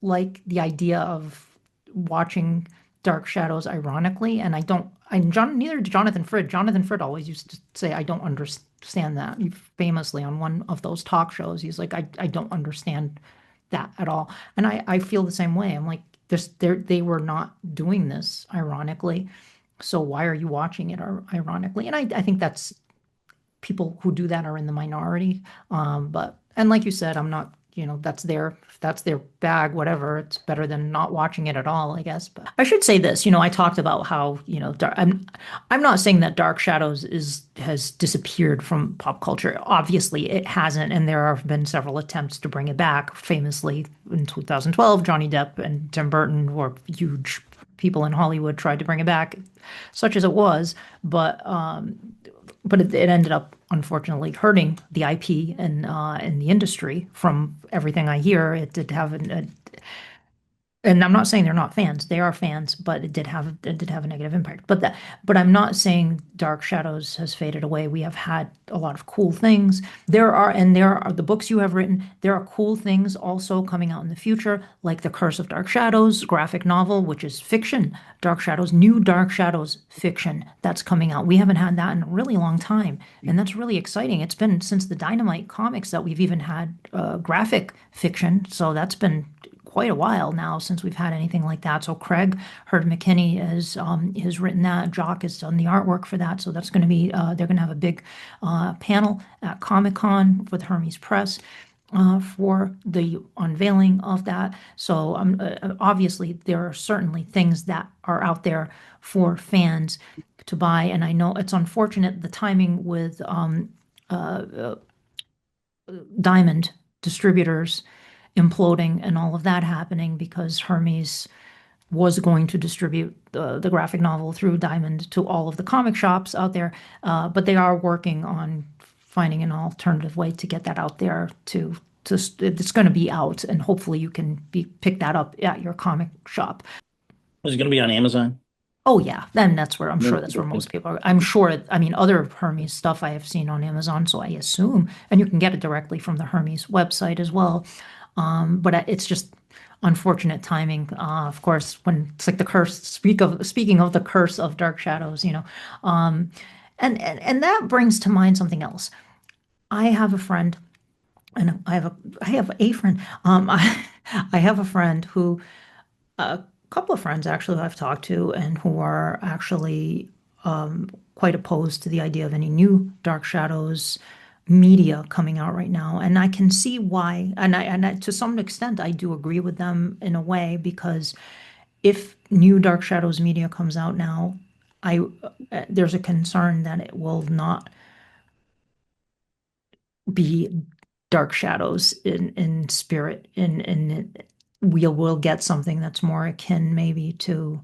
like the idea of watching Dark Shadows ironically, and I don't. Neither did Jonathan Frid. Jonathan Frid always used to say, "I don't understand that." He famously on one of those talk shows, he's like, "I don't understand that at all," and I feel the same way. I'm like, they were not doing this ironically, so why are you watching it ironically? And I think that's people who do that are in the minority. But and like you said, I'm not that's their bag, whatever. It's better than not watching it at all, I guess. But I should say this, I talked about how, I'm not saying that Dark Shadows has disappeared from pop culture. Obviously, it hasn't, and there have been several attempts to bring it back. Famously, in 2012, Johnny Depp and Tim Burton were huge people in Hollywood tried to bring it back, such as it was, but it ended up unfortunately hurting the IP and in the industry. From everything I hear, it did have and I'm not saying they're not fans. They are fans, but it did have a negative impact. But I'm not saying Dark Shadows has faded away. We have had a lot of cool things. There are the books you have written. There are cool things also coming out in the future, like The Curse of Dark Shadows graphic novel, which is fiction. New Dark Shadows fiction that's coming out. We haven't had that in a really long time, and that's really exciting. It's been since the Dynamite comics that we've even had graphic fiction, so that's been quite a while now since we've had anything like that. So Craig Hurd McKinney has written that. Jock has done the artwork for that. So that's going to be they're going to have a big panel at Comic-Con with Hermes Press for the unveiling of that. So obviously there are certainly things that are out there for fans to buy. And I know it's unfortunate the timing with Diamond distributors imploding and all of that happening, because Hermes was going to distribute the graphic novel through Diamond to all of the comic shops out there. But they are working on finding an alternative way to get that out there it's going to be out, and hopefully you can pick that up at your comic shop. Is it going to be on Amazon? Oh yeah, then I'm No, sure that's where most people are. I'm sure, I mean, other Hermes stuff I have seen on Amazon, so I assume, and you can get it directly from the Hermes website as well. But it's just unfortunate timing. Of course, when it's like the curse. Speaking of the curse of Dark Shadows, and that brings to mind something else. I have a friend, and I have a friend. I have a friend who a couple of friends actually who I've talked to and who are actually quite opposed to the idea of any new Dark Shadows media coming out right now. And I can see why. And to some extent, I do agree with them in a way, because if new Dark Shadows media comes out now, I there's a concern that it will not be Dark Shadows in spirit, we'll get something that's more akin maybe to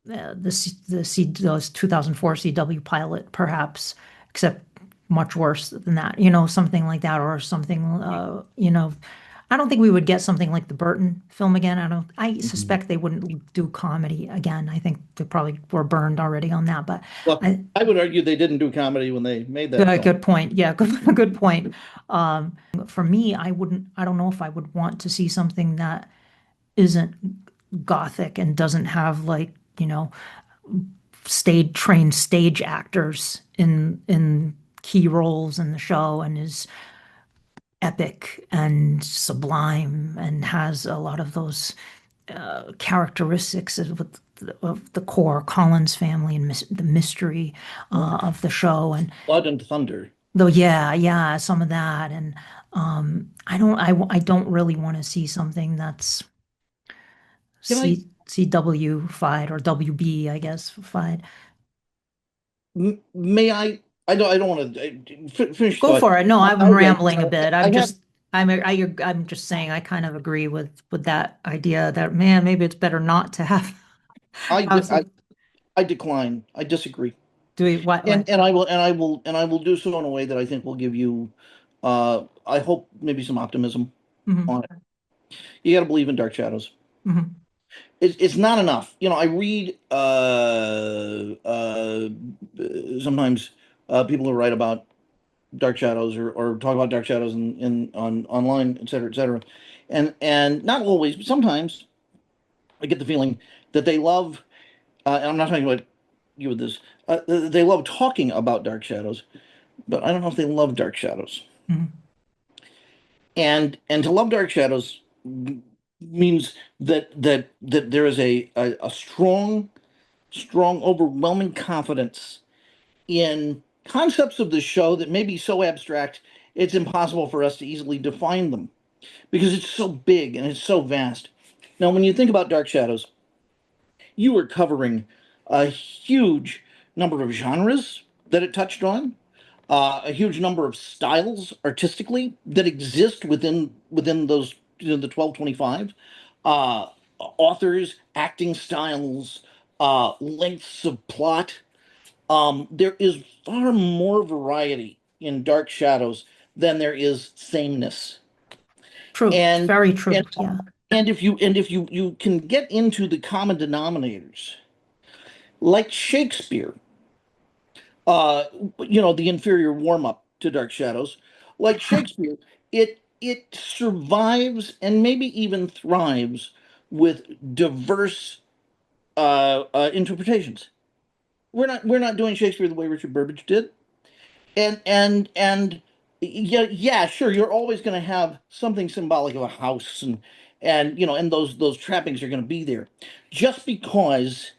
those 2004 CW pilot, perhaps, except much worse than that, something like that, or something, I don't think we would get something like the Burton film again. I Mhm. suspect they wouldn't do comedy again. I think they probably were burned already on that, but Well, I, I would argue they didn't do comedy when they made that film. good point. Yeah, good point. For me, I don't know if I would want to see something that isn't gothic and doesn't have, like, trained stage actors in key roles in the show, and is epic and sublime and has a lot of those characteristics of the core Collins family and the mystery of the show. And Blood and Thunder. though, yeah, some of that. And I don't really want to see something that's Can I, CW fied, or WB, I guess, fied. may I don't want to finish Go thought. for it. No, I'm Okay. rambling a bit. I have, I'm just saying I kind of agree with that idea that, man, maybe it's better not to have I, have de- some, I decline. I disagree. do we what? And I will do so in a way that I think will give you, I hope, maybe some optimism Hmm. on it. You got to believe in Dark Shadows. Hmm. It's not enough. I read sometimes people who write about Dark Shadows, or talk about Dark Shadows in on online, et cetera, et cetera. And not always, but sometimes I get the feeling that they love, and I'm not talking about you with this, they love talking about Dark Shadows, but I don't know if they love Dark Shadows. Hmm. And to love Dark Shadows means that there is a strong, overwhelming confidence in concepts of the show that may be so abstract it's impossible for us to easily define them. because it's so big and it's so vast. Now, when you think about Dark Shadows, you are covering a huge number of genres that it touched on, a huge number of styles artistically that exist within those, the 1225, uh, authors, acting styles, lengths of plot. There is far more variety in Dark Shadows than there is sameness. True. It's And very and true. Yeah. and if you can get into the common denominators, like Shakespeare, uh, the inferior warm up to Dark Shadows, like Shakespeare, it survives and maybe even thrives with diverse interpretations. We're not doing Shakespeare the way Richard Burbage did, and yeah, sure, you're always going to have something symbolic of a house, and those trappings are going to be there, just because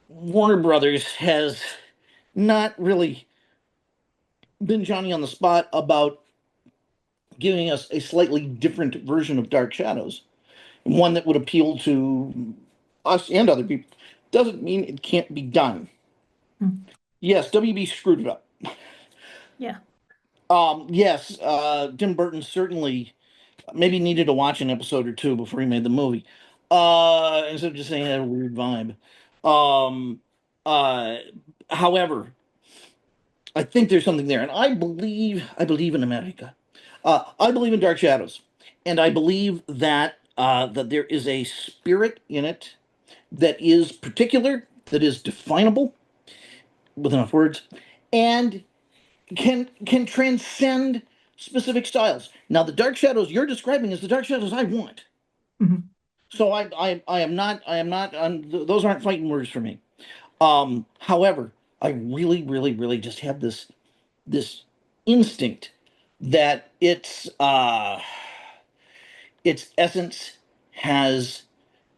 Warner Brothers has not really been Johnny on the spot about giving us a slightly different version of Dark Shadows, one that would appeal to us and other people. Doesn't mean it can't be done. Mm. Yes, WB screwed it up. Yeah. Yes, Tim Burton certainly maybe needed to watch an episode or two before he made the movie. Instead of just saying it had a weird vibe. Um, uh, However, I think there's something there, and I believe in America. I believe in Dark Shadows, and I believe that there is a spirit in it that is particular, that is definable with enough words, and can transcend specific styles. Now, the Dark Shadows you're describing is the Dark Shadows I want. Mhm. So I am not those aren't fighting words for me. However, I really, really, really just have this instinct that its essence has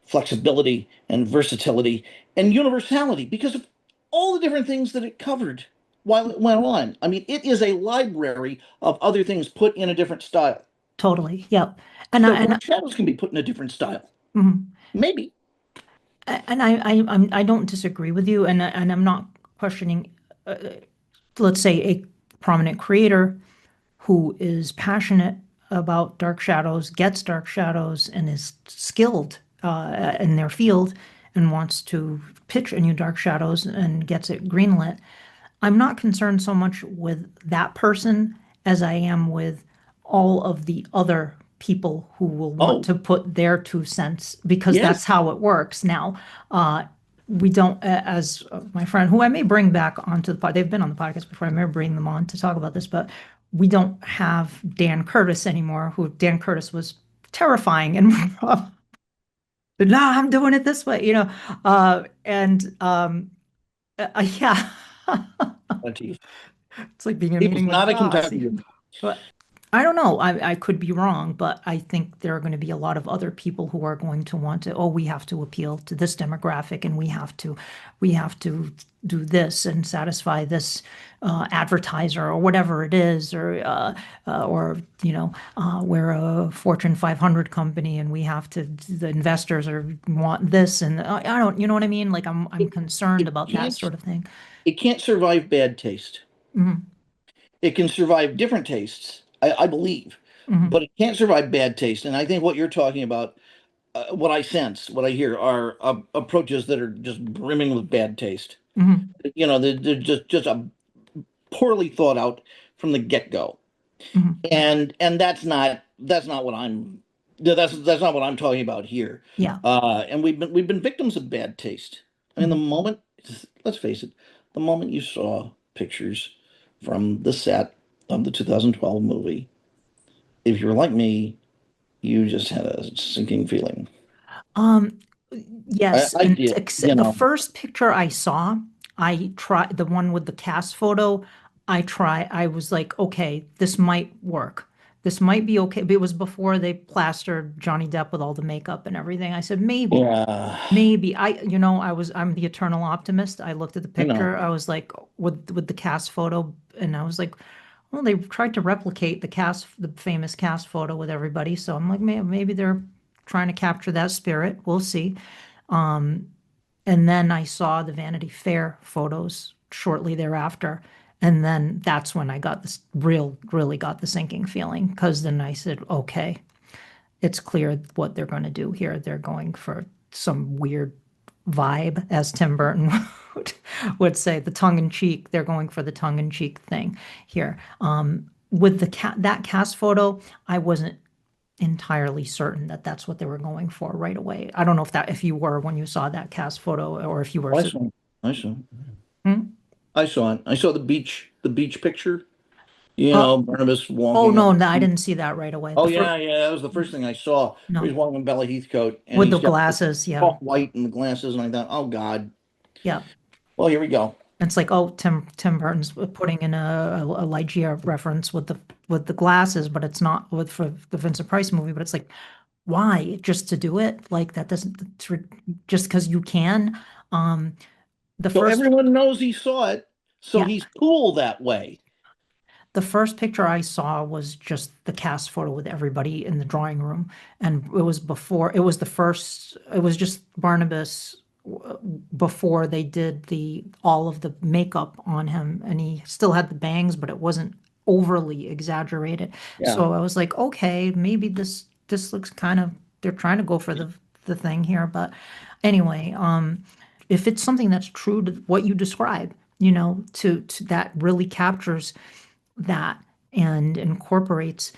flexibility and versatility and universality because of all the different things that it covered while it went on. I mean, it is a library of other things put in a different style. Totally. Yep. And So I Dark Shadows can be put in a different style. mhm. Maybe. I don't disagree with you, and I'm not questioning, uh, let's say, a prominent creator who is passionate about dark shadows, gets dark shadows, and is skilled in their field, and wants to pitch a new dark shadows and gets it greenlit. I'm not concerned so much with that person as I am with all of the other people who will want Oh, to put their 2 cents because yes. that's how it works. Now, uh, we don't, as my friend, who I may bring back onto the pod, they've been on the podcast before, I may bring them on to talk about this, but we don't have Dan Curtis anymore, who Dan Curtis was terrifying and but no, I'm doing it this way, and yeah. It's like being in a He was meeting with the not a boss. Kentuckian. But I don't know. I could be wrong, but I think there are going to be a lot of other people who are going to want to, oh, we have to appeal to this demographic and we have to do this and satisfy this advertiser or whatever it is, or we're a Fortune 500 company and we have to, the investors are want this, and I don't, you know what I mean? Like I'm It, concerned it about that can't sort of thing. it can't survive bad taste. Hmm. It can survive different tastes, I believe, Hmm. but it can't survive bad taste. And I think what you're talking about, what I sense, what I hear, are approaches that are just brimming with bad taste. Hmm. They're just a poorly thought out from the get-go. Hmm. And that's not what I'm that's not what I'm talking about here. Yeah. And we've been victims of bad taste. I mean, the Mhm. moment, let's face it, the moment you saw pictures from the set of the 2012 movie, if you're like me, you just had a sinking feeling. Um, I, yes, I and did, the first picture I saw, I tried the one with the cast photo. I was like, okay, this might work. This might be okay. But it was before they plastered Johnny Depp with all the makeup and everything. I said, maybe, yeah, maybe. I'm the eternal optimist. I looked at the I know. picture. I was like, with the cast photo, and I was like, well, they tried to replicate the famous cast photo with everybody. So I'm like, maybe they're trying to capture that spirit. We'll see. Um, and then I saw the Vanity Fair photos shortly thereafter. And then that's when I got this really got the sinking feeling. Because then I said, okay, it's clear what they're going to do here. They're going for some weird vibe, as Tim Burton would say, the tongue in cheek. They're going for the tongue in cheek thing here. With that cast photo, I wasn't entirely certain that that's what they were going for right away. I don't know if you were when you saw that cast photo or if you were. I saw it. I saw it. Hmm? I saw it. I saw the beach picture. You Uh, know, Barnabas oh walking up. no, no, I didn't see that right away. Oh yeah, yeah, that was the first thing I saw. No, He's walking with Bella Heathcote, and with the he's got the glasses, yeah, off white and the glasses, and I thought, oh God. yeah. Well, here we go. It's like, oh, Tim Burton's putting in a Lightyear reference with the glasses, but it's not with for the Vincent Price movie. But it's like, why? Just to do it? Like that doesn't just because you can. Um, the So first, everyone knows he saw it, so yeah, he's cool that way. the first picture I saw was just the cast photo with everybody in the drawing room, and it was the first. It was just Barnabas before they did the all of the makeup on him, and he still had the bangs, but it wasn't overly exaggerated. Yeah. So I was like, okay, maybe this looks kind of they're trying to go for the thing here, but anyway, if it's something that's true to what you describe, to that really captures that and incorporates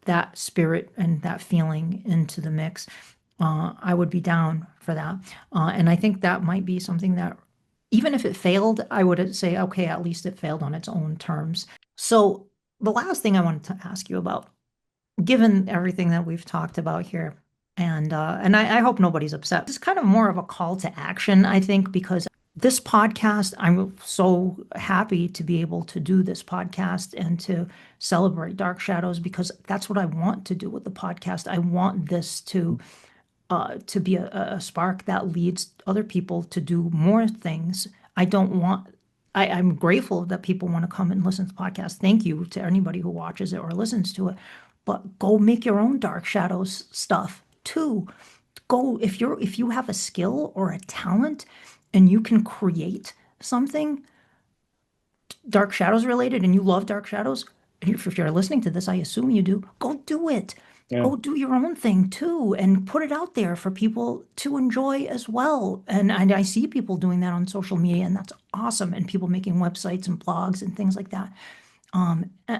that spirit and that feeling into the mix, I would be down for that. And I think that might be something that, even if it failed, I would say, okay, at least it failed on its own terms. So the last thing I wanted to ask you about, given everything that we've talked about here, and I hope nobody's upset. It's kind of more of a call to action, I think, because this podcast, I'm so happy to be able to do this podcast and to celebrate Dark Shadows because that's what I want to do with the podcast. I want this to be a spark that leads other people to do more things. I don't want, I'm grateful that people want to come and listen to the podcast. Thank you to anybody who watches it or listens to it. But go make your own Dark Shadows stuff too. Go if you have a skill or a talent and you can create something Dark Shadows related and you love Dark Shadows, and if you're listening to this, I assume you do, go do it. Yeah. Go do your own thing too and put it out there for people to enjoy as well. And I see people doing that on social media, and that's awesome. And people making websites and blogs and things like that. Uh,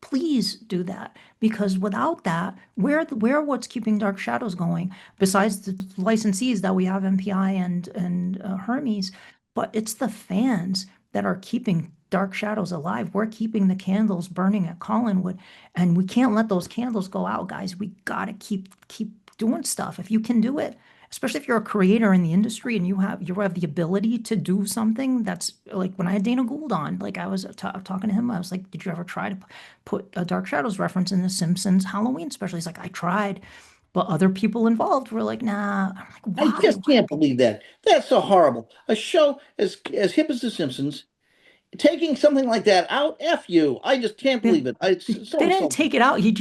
please do that because without that, where what's keeping Dark Shadows going besides the licensees that we have MPI and Hermes, but it's the fans that are keeping Dark Shadows alive. We're keeping the candles burning at Collinwood, and we can't let those candles go out, guys. We gotta keep doing stuff. If you can do it, especially if you're a creator in the industry and you have the ability to do something that's like when I had Dana Gould on, like I was talking to him, I was like, did you ever try to put a Dark Shadows reference in the Simpsons Halloween special? He's like, I tried, but other people involved were like, nah. I'm like, I why? just can't believe that. That's so horrible. A show as hip as The Simpsons, taking something like that out, F you. I just can't They, believe it. It's so they didn't insulting. take it out. He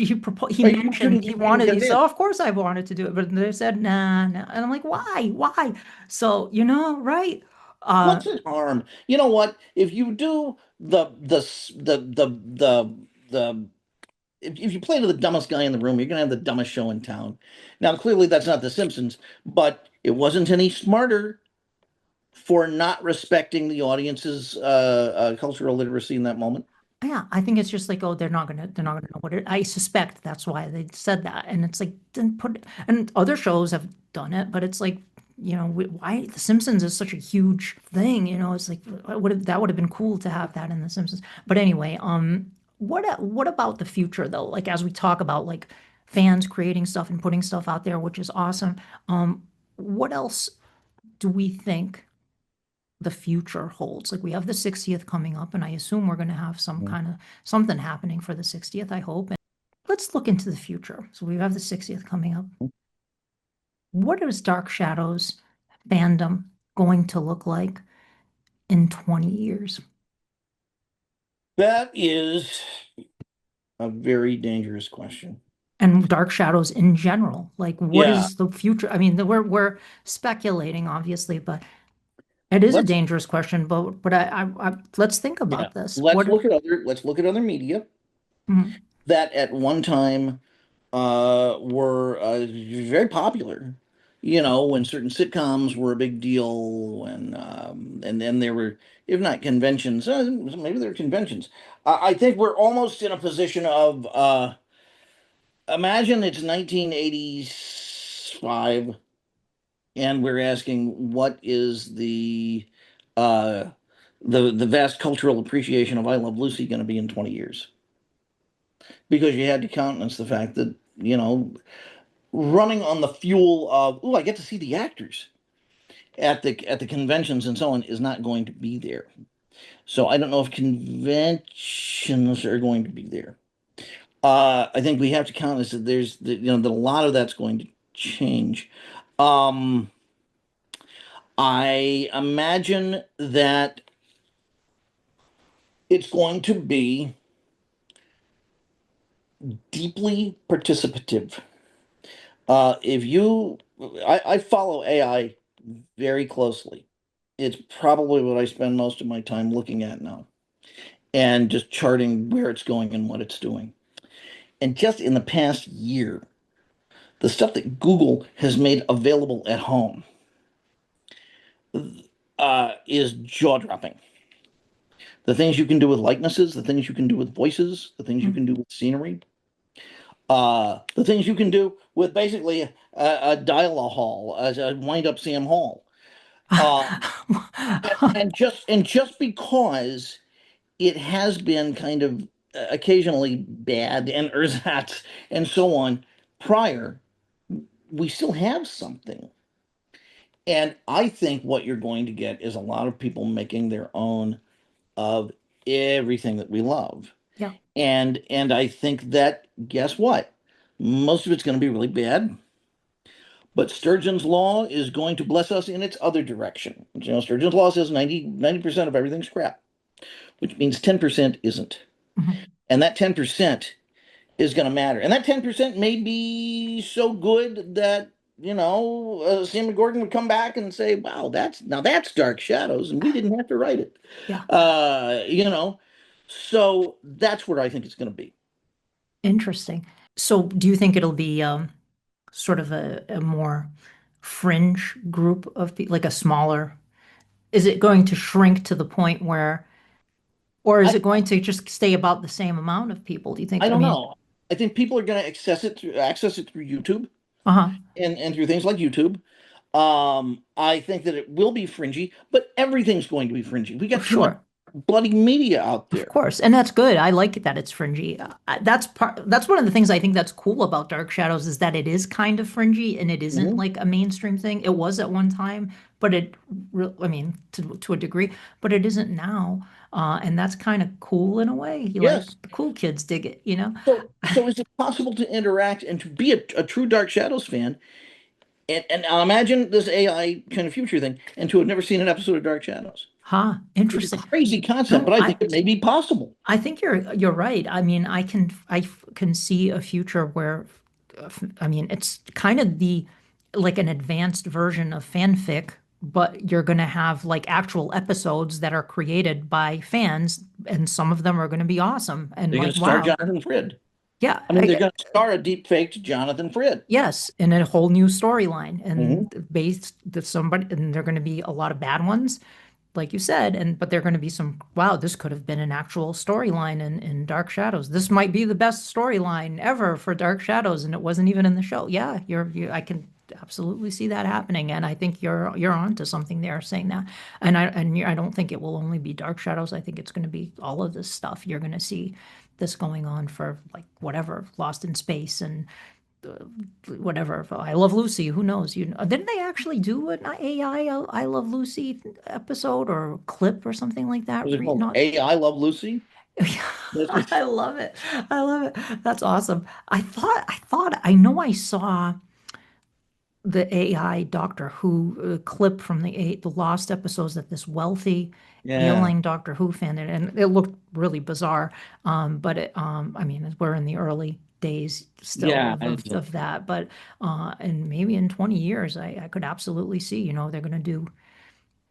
Or you mentioned couldn't he you couldn't wanted. get He it said, in. oh, of course I wanted to do it, but they said, nah, nah. And I'm like, why? So right? Uh, What's the harm? You know what? If you do the if you play to the dumbest guy in the room, you're gonna have the dumbest show in town. Now, clearly that's not The Simpsons, but it wasn't any smarter for not respecting the audience's cultural literacy in that moment. yeah, I think it's just like, oh, they're not gonna know what it. I suspect that's why they said that, and it's like, then and other shows have done it, but it's like, why The Simpsons is such a huge thing, it's like, that would have been cool to have that in The Simpsons. But anyway, what about the future though? Like as we talk about like fans creating stuff and putting stuff out there, which is awesome. What else do we think the future holds? Like we have the 60th coming up, and I assume we're going to have some kind of something happening for the 60th, I hope. And let's look into the future. So we have the 60th coming up. What is Dark Shadows fandom going to look like in 20 years? That is a very dangerous question. And Dark Shadows in general? Like, what Yeah, is the future? I mean, we're speculating, obviously, but it is a let's dangerous question. But let's think yeah, about this. What? let's look at other media Mm, that at one time were very popular. You know, when certain sitcoms were a big deal, and then there were, if not conventions, maybe there were conventions. I think we're almost in a position of imagine it's 1985, and we're asking what is uh, the vast cultural appreciation of I Love Lucy going to be in 20 years? Because you had to countenance the fact that, running on the fuel of, oh, I get to see the actors at the conventions and so on is not going to be there. So I don't know if conventions are going to be there. I think we have to count this that that a lot of that's going to change. Um, I imagine that it's going to be deeply participative. If you, I follow AI very closely. It's probably what I spend most of my time looking at now and just charting where it's going and what it's doing. And just in the past year, the stuff that Google has made available at home is jaw-dropping. The things you can do with likenesses, the things you can do with voices, the things you mm. can do with scenery, the things you can do with basically a dial-a hall, as a wind-up Sam Hall. And just because it has been kind of occasionally bad and ersatz and so on prior, we still have something. And I think what you're going to get is a lot of people making their own of everything that we love. Yeah. And I think that, guess what? Most of it's going to be really bad, but Sturgeon's law is going to bless us in its other direction. Sturgeon's law says 90% of everything's crap, which means 10% isn't. Mhm. And that 10% is going to matter. And that 10% may be so good that, Sam Gordon would come back and say, wow, that's Dark Shadows, and we didn't have to write it. Yeah. Uh, you know, so that's where I think it's going to be. Interesting. So, do you think it'll be sort of a more fringe group of people, like a smaller? Is it going to shrink to the point where, or is I it going to just stay about the same amount of people? Do you think? I I don't mean, know. I think people are going to access it through YouTube uh-huh, and through things like YouTube. I think that it will be fringy, but everything's going to be fringy. We got too much sure. bloody media out Of there. course, and that's good. I like that it's fringy. That's one of the things I think that's cool about Dark Shadows is that it is kind of fringy and it isn't Hmm. like a mainstream thing. It was at one time, but I mean, to a degree, but it isn't now. And that's kind of cool in a way. You like Yes. the cool kids dig it, you know? So is it possible to interact and to be a true Dark Shadows fan? And I'll imagine this AI kind of future thing, and to have never seen an episode of Dark Shadows. Huh, It's a interesting. crazy concept, No, but I think it may be possible. I think you're right. I mean, I can see a future where I mean, it's kind of the like an advanced version of fanfic, but you're going to have like actual episodes that are created by fans, and some of them are going to be awesome and They're going like, to star wow, Jonathan Frid. yeah, I mean, they're going to star a deep faked Jonathan Frid. yes, and a whole new storyline, Hmm. and based that somebody, and they're going to be a lot of bad ones, like you said, but there are going to be some, wow, this could have been an actual storyline in Dark Shadows. This might be the best storyline ever for Dark Shadows, and it wasn't even in the show. Yeah, I can absolutely see that happening, and I think you're onto something there saying that. And I don't think it will only be Dark Shadows. I think it's going to be all of this stuff. You're going to see this going on for like whatever, Lost in Space and uh, whatever. I Love Lucy. Who knows? Didn't they actually do an AI I Love Lucy episode or clip or something like that? Was it called Not. AI Love Lucy? That's- I love it. I love it. That's awesome. I know I saw the AI Doctor Who clip from the Lost episodes that this wealthy, Yeah. ailing Doctor Who fan did, and it looked really bizarre. But I mean, we're in the early days still Yeah. of that, but and maybe in 20 years, I could absolutely see, they're going to do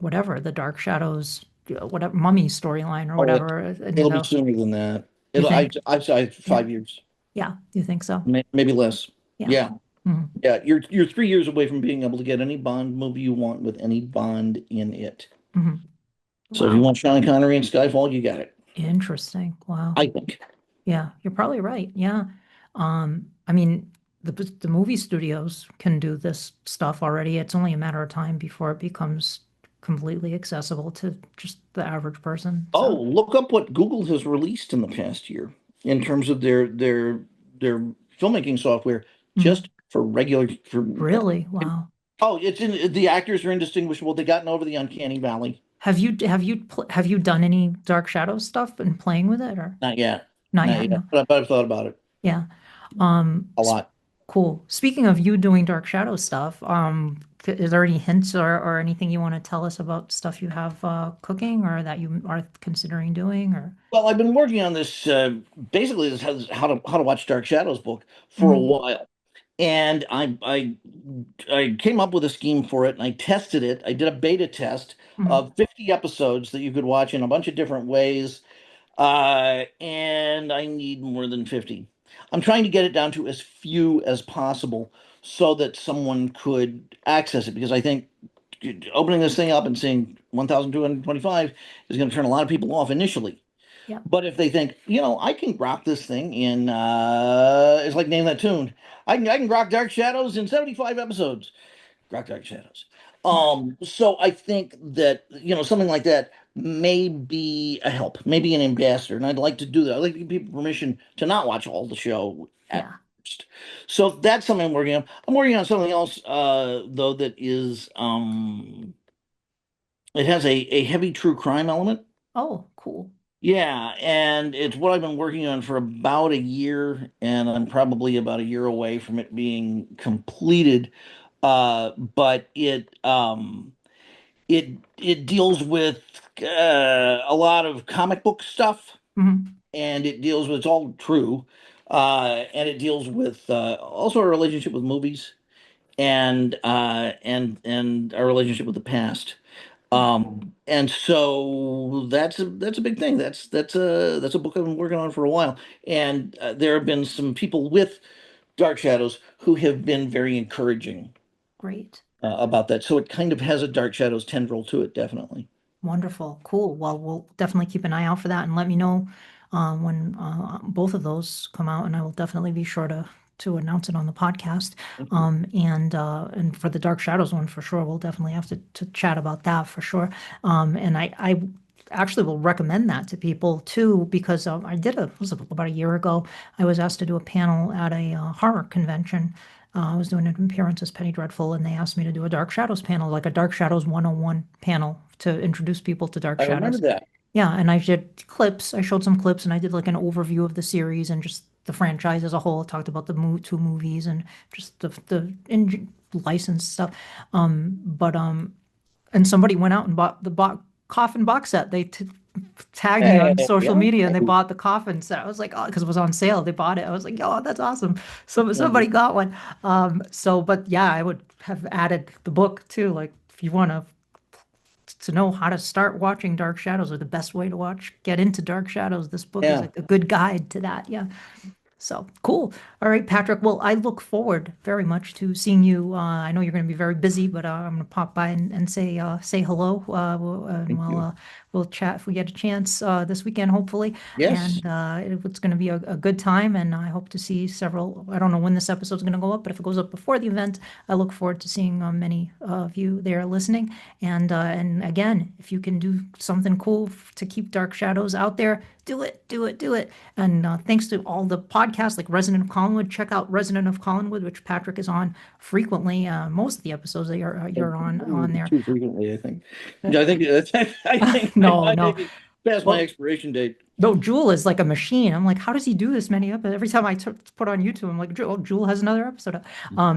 whatever the Dark Shadows, whatever Mummy storyline or Oh, whatever, and it'll be sooner than that. you think, I'd say yeah, 5 years, yeah, you think so? maybe less. Yeah. Yeah. Mhm. Yeah. You're 3 years away from being able to get any Bond movie you want with any Bond in it. Mhm. So if you Wow. want Sean Connery and Skyfall, you got it. Interesting. Wow. I think. Yeah, you're probably right. Yeah. I mean, the movie studios can do this stuff already. It's only a matter of time before it becomes completely accessible to just the average person. Oh, So, look up what Google has released in the past year in terms of their filmmaking software, just mhm. for regular for. Really? Wow. Oh, it's in the actors are indistinguishable. They've gotten over the uncanny valley. Have you done any Dark Shadows stuff and playing with it or Not yet, not not yet? yet. No. But I've thought about it Yeah. a lot. Cool. Speaking of you doing Dark Shadow stuff, is there any hints or anything you want to tell us about stuff you have cooking or that you are considering doing or? Well, I've been working on this basically this has how to watch Dark Shadows book for a Mhm. while. And I came up with a scheme for it and I tested it. I did a beta test Mhm. of 50 episodes that you could watch in a bunch of different ways. And I need more than 50. I'm trying to get it down to as few as possible so that someone could access it because I think opening this thing up and seeing 1,225 is going to turn a lot of people off initially. Yeah. But if they think, I can grok this thing in, it's like name that tune. I can grok Dark Shadows in 75 episodes. Grok Dark Shadows. So I think that, something like that may be a help, maybe an ambassador, and I'd like to do that. I'd like to give people permission to not watch all the show at Yeah. first. So that's something I'm working on. I'm working on something else, though, that is, it has a heavy true crime element. Oh, cool. Yeah, and it's what I've been working on for about a year, and I'm probably about a year away from it being completed. But it deals with a lot of comic book stuff, Mhm. and it deals with it's all true, and it deals with also our relationship with movies and our relationship with the past. Yeah. And so that's a big thing. That's a book I've been working on for a while, and there have been some people with Dark Shadows who have been very encouraging Great. about that. So it kind of has a Dark Shadows tendril to it, definitely. Wonderful. Cool. Well, we'll definitely keep an eye out for that and let me know when both of those come out, and I will definitely be sure to announce it on the podcast. And for the Dark Shadows one for sure, we'll definitely have to chat about that for sure. And I actually will recommend that to people too because I did was it about a year ago. I was asked to do a panel at a horror convention. I was doing an appearance as Penny Dreadful, and they asked me to do a Dark Shadows panel, like a Dark Shadows 101 panel to introduce people to Dark I remember Shadows. that. Yeah, and I did clips. I showed some clips, and I did like an overview of the series and just the franchise as a whole. Talked about the two movies and just the licensed stuff. But and somebody went out and bought the coffin box set. They t tagged me Hey, on social yeah. media and they bought the coffin set. I was like, oh, because it was on sale. They bought it. I was like, oh, that's awesome. So somebody Mhm. got one. But yeah, I would have added the book too. Like if you want to know how to start watching Dark Shadows or the best way to get into Dark Shadows, this book is Yeah. a good guide to that. Yeah. So cool. All right, Patrick. Well, I look forward very much to seeing you. I know you're going to be very busy, but I'm going to pop by and say hello. And Thank you. we'll chat if we get a chance this weekend, hopefully. Yes. And it's going to be a good time. And I hope to see several. I don't know when this episode's going to go up, but if it goes up before the event, I look forward to seeing many of you there listening. And again, if you can do something cool to keep Dark Shadows out there, do it, do it, do it. And thanks to all the podcasts like Resident of Collinwood, check out Resident of Collinwood, which Patrick is on frequently. Most of the episodes that you're on there. Too frequently, I think. Uh, Yeah, I think that's, I think no, I no, think Past my expiration date. No, Jewel is like a machine. I'm like, how does he do this many episodes? Every time I put on YouTube, I'm like, Jewel has another episode up.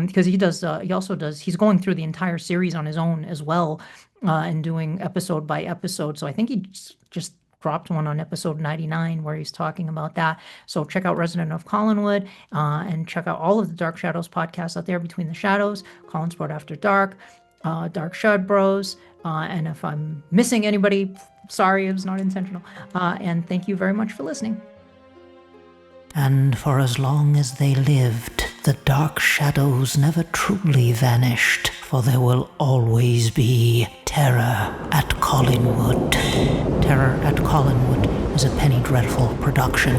Because he does, he also does, he's going through the entire series on his own as well, and doing episode by episode. So I think he just dropped one on episode 99 where he's talking about that. So check out Resident of Collinwood, and check out all of the Dark Shadows podcasts out there, Between the Shadows, Collinsport After Dark, Dark Shud Bros. And if I'm missing anybody, sorry, it was not intentional. And thank you very much for listening. And for as long as they lived, the dark shadows never truly vanished, for there will always be terror at Collinwood. Terror at Collinwood is a Penny Dreadful production.